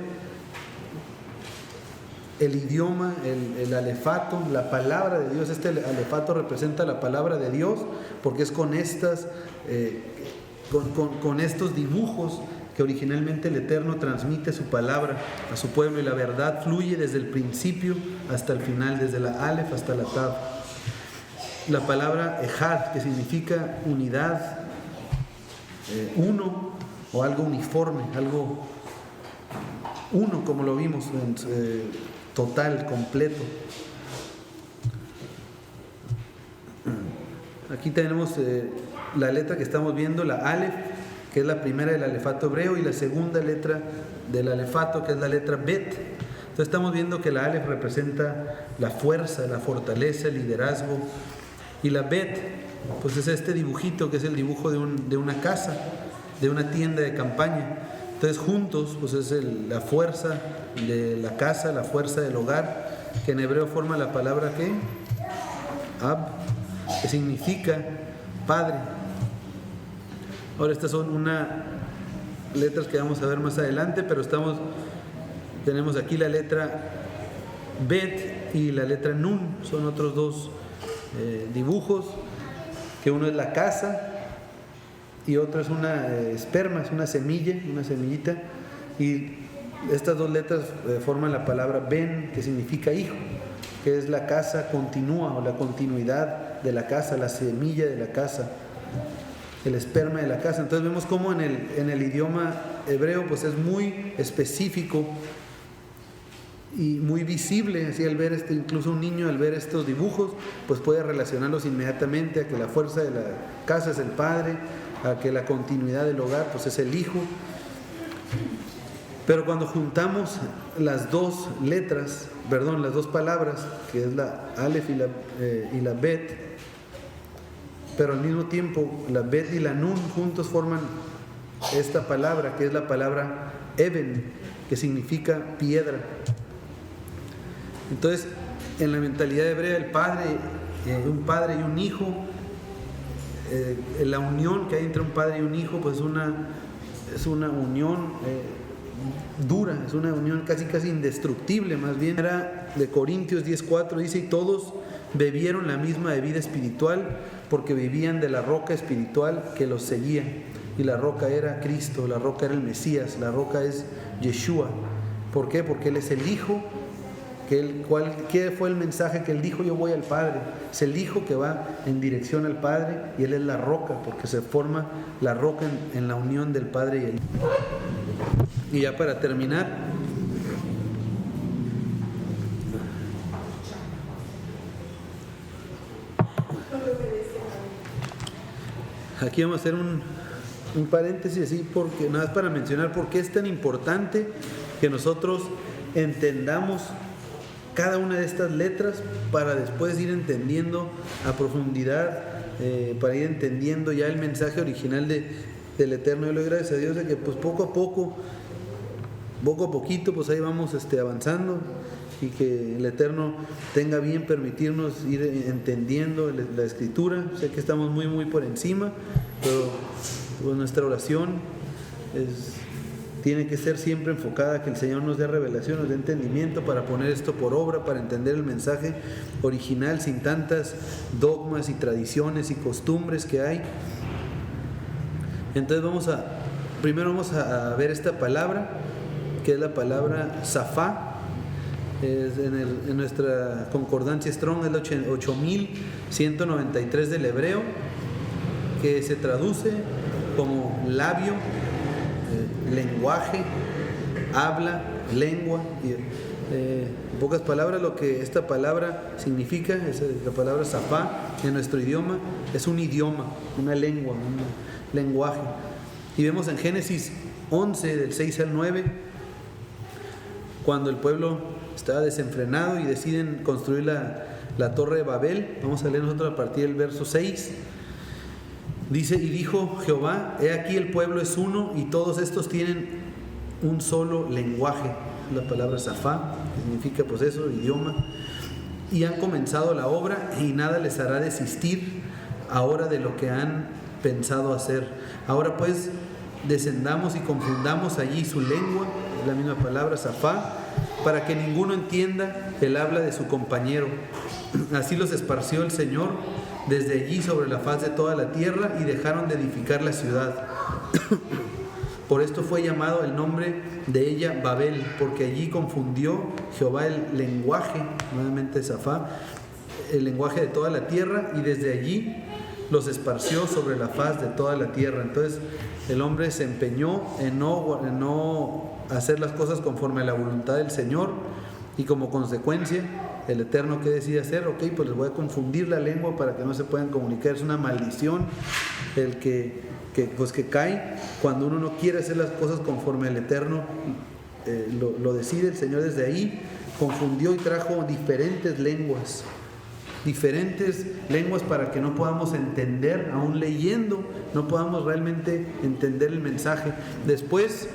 el idioma, el alefato, la palabra de Dios, este alefato representa la palabra de Dios, porque es con estos dibujos que originalmente el Eterno transmite su palabra a su pueblo, y la verdad fluye desde el principio hasta el final, desde la Aleph hasta la Tav. La palabra Ejad, que significa unidad, uno, o algo uniforme, algo uno, como lo vimos, total, completo. Aquí tenemos la letra que estamos viendo, la Aleph, que es la primera del alefato hebreo, y la segunda letra del alefato, que es la letra Bet. Entonces estamos viendo que la Aleph representa la fuerza, la fortaleza, el liderazgo, y la Bet pues es este dibujito que es el dibujo de una casa, de una tienda de campaña. Entonces juntos pues es la fuerza de la casa, la fuerza del hogar, que en hebreo forma la palabra ¿qué? Ab, que significa padre. Ahora estas son unas letras que vamos a ver más adelante, pero tenemos aquí la letra Bet y la letra Nun, son otros dos dibujos, que uno es la casa y otro es una esperma, es una semilla, una semillita, y estas dos letras forman la palabra Ben, que significa hijo, que es la casa continua o la continuidad de la casa, la semilla de la casa, el esperma de la casa. Entonces vemos cómo en el idioma hebreo pues es muy específico y muy visible, así al ver incluso un niño al ver estos dibujos pues puede relacionarlos inmediatamente a que la fuerza de la casa es el padre, a que la continuidad del hogar pues es el hijo. Pero cuando juntamos las dos palabras, que es la Aleph y la Bet, pero al mismo tiempo la Bet y la Nun juntos forman esta palabra, que es la palabra Eben, que significa piedra. Entonces, en la mentalidad hebrea, el padre, un padre y un hijo, la unión que hay entre un padre y un hijo, pues es una unión dura, es una unión casi indestructible. Más bien era de Corintios 10:4, dice: y todos bebieron la misma bebida espiritual, porque vivían de la roca espiritual que los seguía, y la roca era Cristo, la roca era el Mesías, la roca es Yeshua. ¿Por qué? Porque Él es el Hijo. ¿Qué fue el mensaje que Él dijo? Yo voy al Padre. Es el Hijo que va en dirección al Padre, y Él es la roca, porque se forma la roca en la unión del Padre y el Hijo. Y ya para terminar, aquí vamos a hacer un paréntesis así, porque nada más para mencionar por qué es tan importante que nosotros entendamos cada una de estas letras, para después ir entendiendo a profundidad, para ir entendiendo ya el mensaje original del Eterno. Yo le doy gracias a Dios de que pues poco a poquito pues ahí vamos avanzando, y que el Eterno tenga bien permitirnos ir entendiendo la Escritura. Sé que estamos muy por encima, pero pues nuestra oración tiene que ser siempre enfocada a que el Señor nos dé revelación, nos dé entendimiento para poner esto por obra, para entender el mensaje original sin tantas dogmas y tradiciones y costumbres que hay. Entonces primero vamos a ver esta palabra, que es la palabra Safá. En nuestra concordancia Strong es la 8193 del hebreo, que se traduce como labio, lenguaje, habla, lengua. En pocas palabras, lo que esta palabra significa, la palabra Safá en nuestro idioma, es un idioma, una lengua, un lenguaje. Y vemos en Génesis 11, del 6 al 9, cuando el pueblo estaba desenfrenado y deciden construir la torre de Babel. Vamos a leer nosotros a partir del verso 6. Dice: y dijo Jehová: he aquí el pueblo es uno, y todos estos tienen un solo lenguaje. La palabra Safá, que significa pues eso, idioma. Y han comenzado la obra, y nada les hará desistir ahora de lo que han pensado hacer. Ahora pues descendamos y confundamos allí su lengua, es la misma palabra Safá, para que ninguno entienda el habla de su compañero. Así los esparció el Señor desde allí sobre la faz de toda la tierra, y dejaron de edificar la ciudad. Por esto fue llamado el nombre de ella Babel, porque allí confundió Jehová el lenguaje, nuevamente Safá, el lenguaje de toda la tierra, y desde allí los esparció sobre la faz de toda la tierra. Entonces el hombre se empeñó en no hacer las cosas conforme a la voluntad del Señor, y como consecuencia el Eterno, ¿qué decide hacer? Ok, pues les voy a confundir la lengua para que no se puedan comunicar. Es una maldición el que cae cuando uno no quiere hacer las cosas conforme al Eterno. Lo decide el Señor. Desde ahí confundió y trajo diferentes lenguas diferentes lenguas para que no podamos entender, aún leyendo, no podamos realmente entender el mensaje. Después,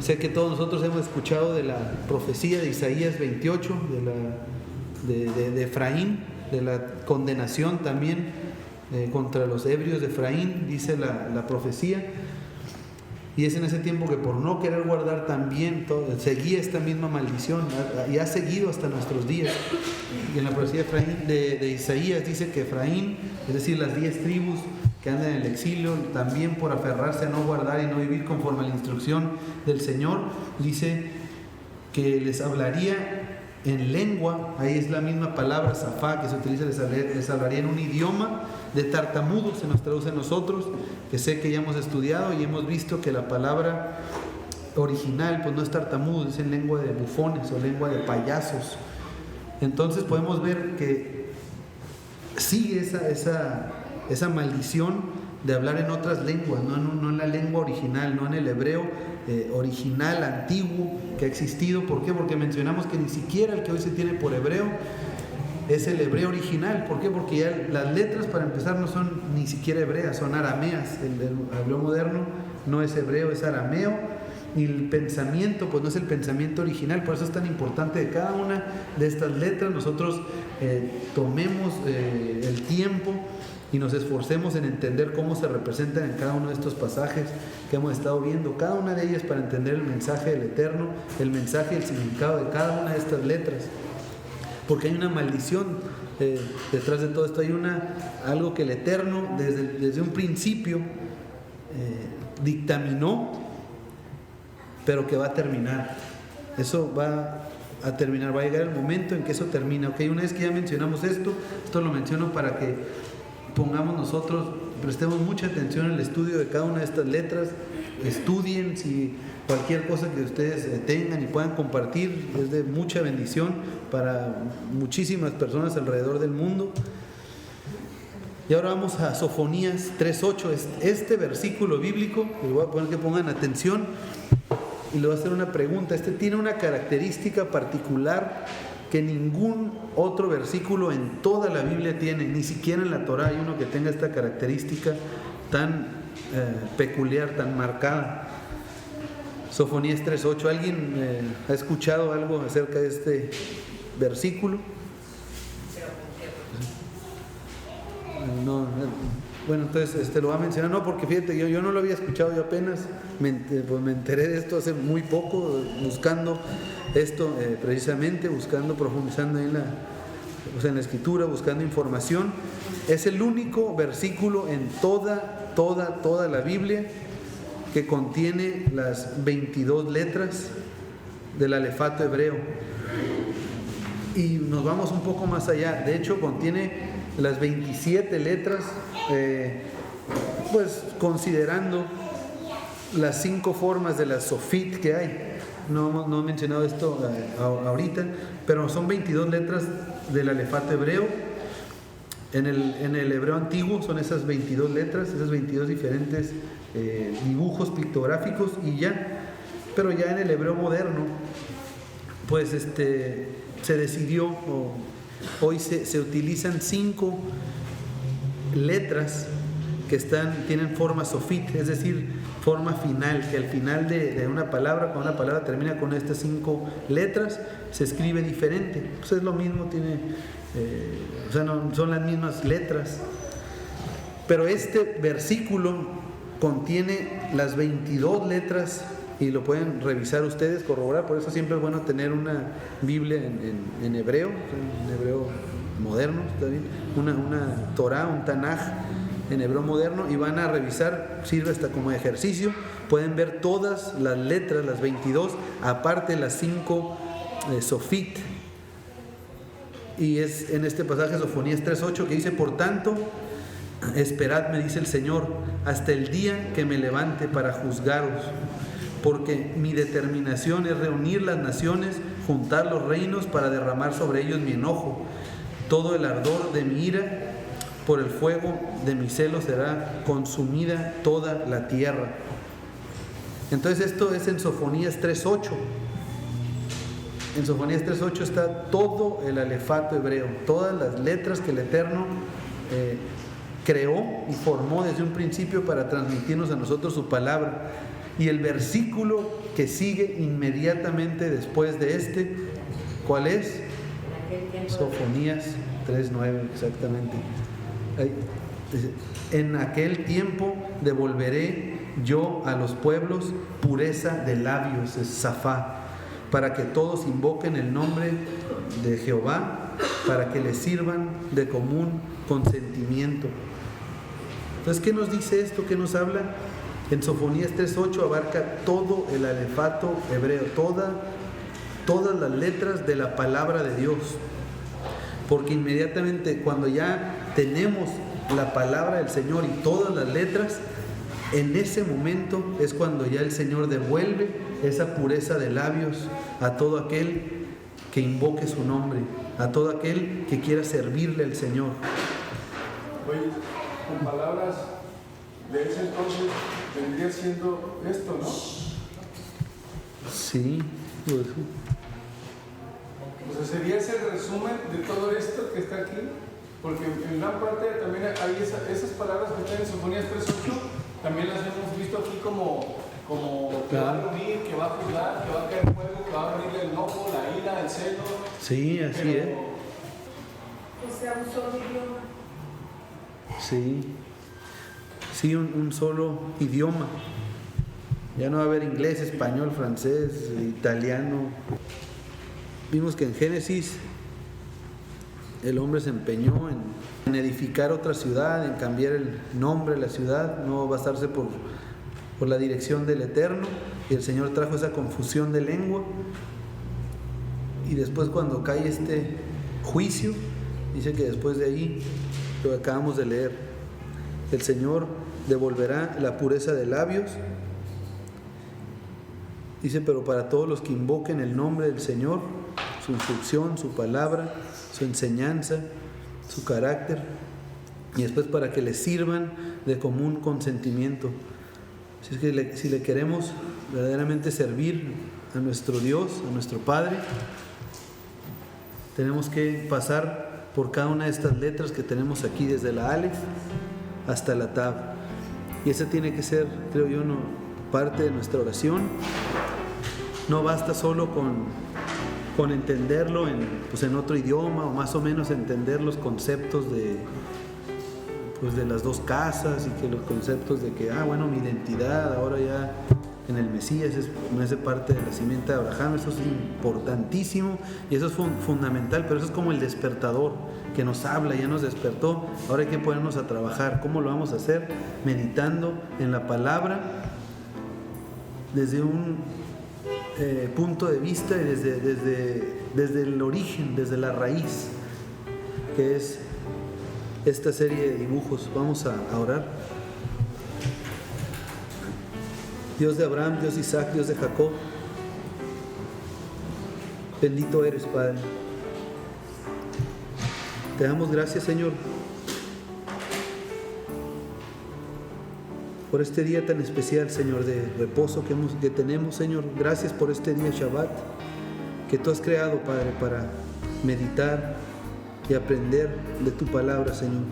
sé que todos nosotros hemos escuchado de la profecía de Isaías 28, de Efraín, de la condenación también contra los ebrios de Efraín, dice la profecía. Y es en ese tiempo que por no querer guardar también seguía esta misma maldición y ha seguido hasta nuestros días. Y en la profecía de Isaías dice que Efraín, es decir, las 10 tribus que andan en el exilio, también por aferrarse a no guardar y no vivir conforme a la instrucción del Señor, dice que les hablaría en lengua, ahí es la misma palabra safá que se utiliza, les hablaría en un idioma de tartamudos, se nos traduce a nosotros, que sé que ya hemos estudiado y hemos visto que la palabra original pues no es tartamudo, es en lengua de bufones o lengua de payasos. Entonces podemos ver que sigue esa maldición de hablar en otras lenguas, no en la lengua original, no en el hebreo original, antiguo, que ha existido. ¿Por qué? Porque mencionamos que ni siquiera el que hoy se tiene por hebreo es el hebreo original. ¿Por qué? Porque ya las letras, para empezar, no son ni siquiera hebreas, son arameas. El hebreo moderno no es hebreo, es arameo. Y el pensamiento, pues no es el pensamiento original. Por eso es tan importante de cada una de estas letras nosotros tomemos el tiempo y nos esforcemos en entender cómo se representan en cada uno de estos pasajes que hemos estado viendo, cada una de ellas, para entender el mensaje del Eterno, el mensaje y el significado de cada una de estas letras. Porque hay una maldición detrás de todo esto, hay algo que el Eterno desde un principio dictaminó, pero que va a terminar. Eso va a terminar, va a llegar el momento en que eso termina. Ok, una vez que ya mencionamos esto lo menciono para que pongamos nosotros, prestemos mucha atención al estudio de cada una de estas letras, estudien, si cualquier cosa que ustedes tengan y puedan compartir, es de mucha bendición para muchísimas personas alrededor del mundo. Y ahora vamos a Sofonías 3:8, este versículo bíblico, les voy a poner que pongan atención y les voy a hacer una pregunta. Este tiene una característica particular que ningún otro versículo en toda la Biblia tiene, ni siquiera en la Torá hay uno que tenga esta característica tan peculiar, tan marcada. Sofonías 3:8, ¿alguien ha escuchado algo acerca de este versículo? No, bueno, entonces lo va a mencionar, no, porque fíjate, yo no lo había escuchado, yo apenas me enteré de esto hace muy poco, buscando esto precisamente, profundizando en la escritura, buscando información. Es el único versículo en toda la Biblia que contiene las 22 letras del alefato hebreo. Y nos vamos un poco más allá, de hecho contiene las 27 letras, pues considerando las 5 formas de la sofit que hay. No he mencionado esto ahorita, pero son 22 letras del alefato hebreo. En el hebreo antiguo son esas 22 letras, esas 22 diferentes dibujos pictográficos y ya. Pero ya en el hebreo moderno, pues se decidió, hoy se utilizan 5 letras que tienen forma sofit, es decir, forma final, que al final de una palabra, cuando una palabra termina con estas 5 letras, se escribe diferente. Pues es lo mismo, no son las mismas letras. Pero este versículo contiene las 22 letras y lo pueden revisar ustedes, corroborar. Por eso siempre es bueno tener una Biblia en hebreo, en hebreo moderno, ¿está bien? Una Torá, un Tanaj en hebreo moderno, y van a revisar, sirve hasta como ejercicio. Pueden ver todas las letras, las 22, aparte las 5 sofit. Y es en este pasaje Sofonías 3:8 que dice: por tanto, esperad, me dice el Señor, hasta el día que me levante para juzgaros, porque mi determinación es reunir las naciones, juntar los reinos para derramar sobre ellos mi enojo. Todo el ardor de mi ira, por el fuego de mi celo será consumida toda la tierra. Entonces esto es en Sofonías 3:8. En Sofonías 3:8 está todo el alefato hebreo, todas las letras que el Eterno creó y formó desde un principio para transmitirnos a nosotros su palabra. Y el versículo que sigue inmediatamente después de este, ¿cuál es? Sofonías 3:9, exactamente. En aquel tiempo devolveré yo a los pueblos pureza de labios, es Safá, para que todos invoquen el nombre de Jehová, para que le sirvan de común consentimiento. Entonces, ¿qué nos dice esto? ¿Qué nos habla? En Sofonías 3:8 abarca todo el alefato hebreo, todas las letras de la palabra de Dios. Porque inmediatamente cuando ya tenemos la palabra del Señor y todas las letras, en ese momento es cuando ya el Señor devuelve esa pureza de labios a todo aquel que invoque su nombre, a todo aquel que quiera servirle al Señor. Oye, con palabras de ese entonces vendría siendo esto, ¿no? Sí, pues. O sea, sería ese resumen de todo esto que está aquí, porque en gran parte también hay esas palabras que están en Sofonías 3:8, también las hemos visto aquí como que va a reunir, que va a juzgar, que va a caer fuego, que va a abrir el enojo, la ira, el celo. Sí, así es. O sea, un solo idioma. Sí, un solo idioma. Ya no va a haber inglés, español, francés, italiano. Vimos que en Génesis el hombre se empeñó en edificar otra ciudad, en cambiar el nombre de la ciudad, no basarse por la dirección del Eterno, y el Señor trajo esa confusión de lengua. Y después, cuando cae este juicio, dice que después de ahí, lo que acabamos de leer, el Señor devolverá la pureza de labios. Dice, pero para todos los que invoquen el nombre del Señor, su instrucción, su palabra, su enseñanza, su carácter, y después para que les sirvan de común consentimiento. Así es que si le queremos verdaderamente servir a nuestro Dios, a nuestro Padre, tenemos que pasar por cada una de estas letras que tenemos aquí, desde la Aleph hasta la Tav. Y esa tiene que ser, creo yo, parte de nuestra oración. No basta solo con entenderlo en otro idioma, o más o menos entender los conceptos de las dos casas, y que los conceptos de que, mi identidad ahora ya en el Mesías no es parte de la simiente de Abraham. Eso es importantísimo y eso es fundamental, pero eso es como el despertador que nos habla, ya nos despertó, ahora hay que ponernos a trabajar. ¿Cómo lo vamos a hacer? Meditando en la palabra desde un punto de vista y desde el origen, desde la raíz, que es esta serie de dibujos. Vamos a orar. Dios de Abraham, Dios de Isaac, Dios de Jacob, bendito eres, Padre. Te damos gracias, Señor, por este día tan especial, Señor, de reposo que tenemos, Señor. Gracias por este día Shabbat que tú has creado, Padre, para meditar y aprender de tu palabra, Señor.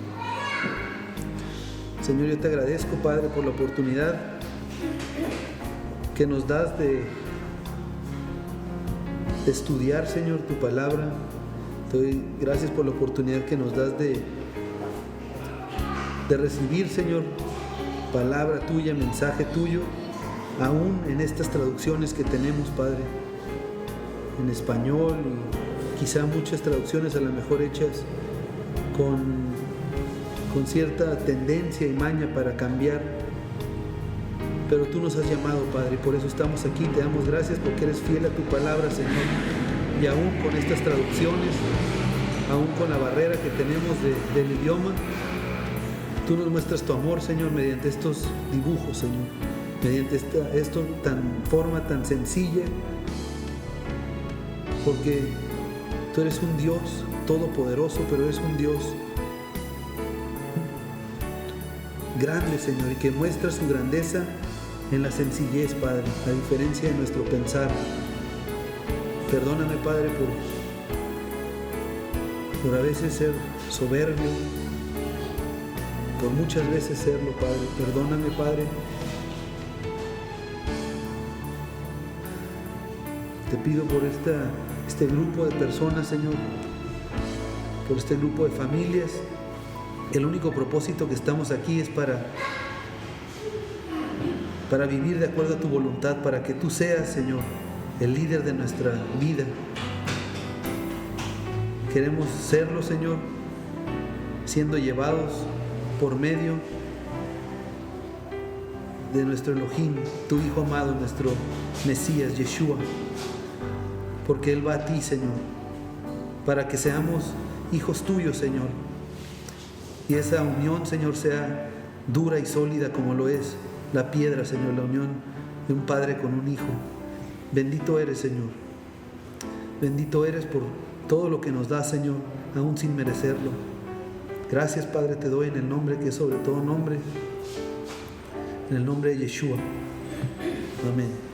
Señor, yo te agradezco, Padre, por la oportunidad que nos das de estudiar, Señor, tu palabra. Te doy gracias por la oportunidad que nos das de recibir, Señor, palabra tuya, mensaje tuyo, aún en estas traducciones que tenemos, Padre, en español, y quizá muchas traducciones a lo mejor hechas con cierta tendencia y maña para cambiar, pero tú nos has llamado, Padre, y por eso estamos aquí. Te damos gracias porque eres fiel a tu palabra, Señor, y aún con estas traducciones, aún con la barrera que tenemos del idioma, tú nos muestras tu amor, Señor, mediante estos dibujos, Señor, mediante esto forma tan sencilla, porque tú eres un Dios todopoderoso, pero eres un Dios grande, Señor, y que muestra su grandeza en la sencillez, Padre, a diferencia de nuestro pensar. Perdóname, Padre, por a veces ser soberbio, por muchas veces serlo, Padre. Perdóname, Padre. Te pido por este grupo de personas, Señor, por este grupo de familias. El único propósito que estamos aquí es para vivir de acuerdo a tu voluntad, para que tú seas, Señor, el líder de nuestra vida. Queremos serlo, Señor, siendo llevados por medio de nuestro Elohim, tu Hijo amado, nuestro Mesías, Yeshua, porque Él va a ti, Señor, para que seamos hijos tuyos, Señor, y esa unión, Señor, sea dura y sólida como lo es la piedra, Señor, la unión de un padre con un hijo. Bendito eres, Señor. Bendito eres por todo lo que nos das, Señor, aún sin merecerlo. Gracias, Padre, te doy en el nombre que es sobre todo nombre, en el nombre de Yeshua. Amén.